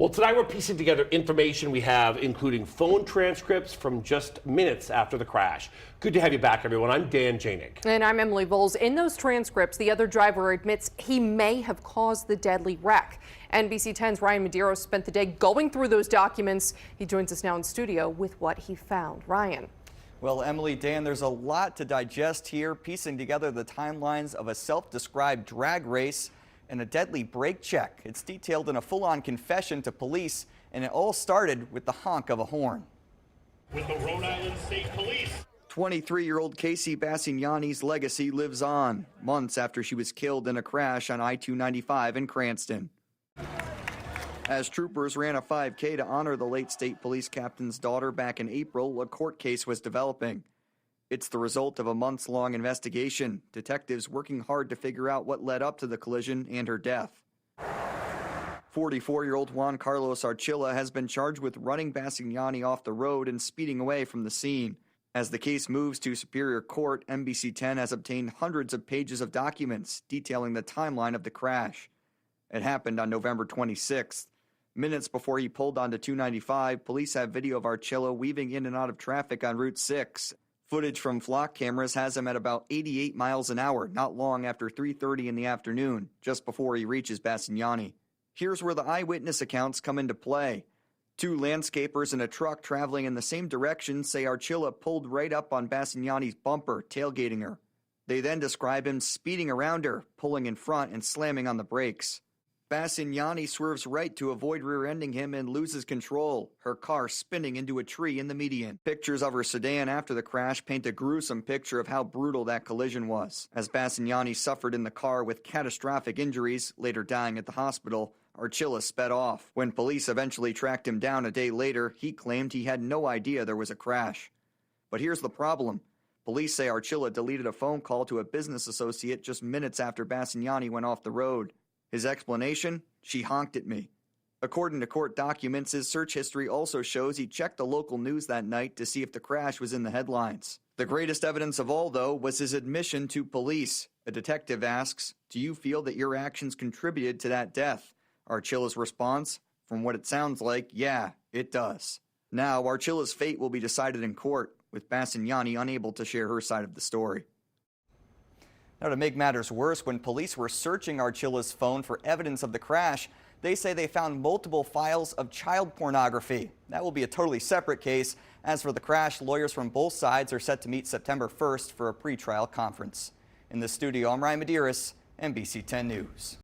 Well, tonight we're piecing together information we have, including phone transcripts from just minutes after the crash. Good to have you back, everyone. I'm Dan Janik. And I'm Emily Voles. In those transcripts, the other driver admits he may have caused the deadly wreck. NBC 10's Ryan Medeiros spent the day going through those documents. He joins us now in studio with what he found. Ryan. Well, Emily, Dan, there's a lot to digest here, piecing together the timelines of a self-described drag race and a deadly brake check. It's detailed in a full-on confession to police, and it all started with the honk of a horn. With the Rhode Island State Police. 23-year-old Casey Bassignani's legacy lives on, months after she was killed in a crash on I-295 in Cranston. As troopers ran a 5K to honor the late state police captain's daughter back in April, a court case was developing. It's the result of a months-long investigation, detectives working hard to figure out what led up to the collision and her death. 44-year-old Juan Carlos Archila has been charged with running Bassignani off the road and speeding away from the scene. As the case moves to Superior Court, NBC 10 has obtained hundreds of pages of documents detailing the timeline of the crash. It happened on November 26th. Minutes before he pulled onto 295, police have video of Archila weaving in and out of traffic on Route 6. Footage from flock cameras has him at about 88 miles an hour, not long after 3:30 in the afternoon, just before he reaches Bassignani. Here's where the eyewitness accounts come into play. Two landscapers in a truck traveling in the same direction say Archila pulled right up on Bassignani's bumper, tailgating her. They then describe him speeding around her, pulling in front and slamming on the brakes. Bassignani swerves right to avoid rear-ending him and loses control, her car spinning into a tree in the median. Pictures of her sedan after the crash paint a gruesome picture of how brutal that collision was. As Bassignani suffered in the car with catastrophic injuries, later dying at the hospital, Archila sped off. When police eventually tracked him down a day later, he claimed he had no idea there was a crash. But here's the problem. Police say Archila deleted a phone call to a business associate just minutes after Bassignani went off the road. His explanation? She honked at me. According to court documents, his search history also shows he checked the local news that night to see if the crash was in the headlines. The greatest evidence of all, though, was his admission to police. A detective asks, "Do you feel that your actions contributed to that death?" Archila's response? From what it sounds like, yeah, it does. Now, Archila's fate will be decided in court, with Bassignani unable to share her side of the story. Now, to make matters worse, when police were searching Archila's phone for evidence of the crash, they say they found multiple files of child pornography. That will be a totally separate case. As for the crash, lawyers from both sides are set to meet September 1st for a pretrial conference. In the studio, I'm Ryan Medeiros, NBC 10 News.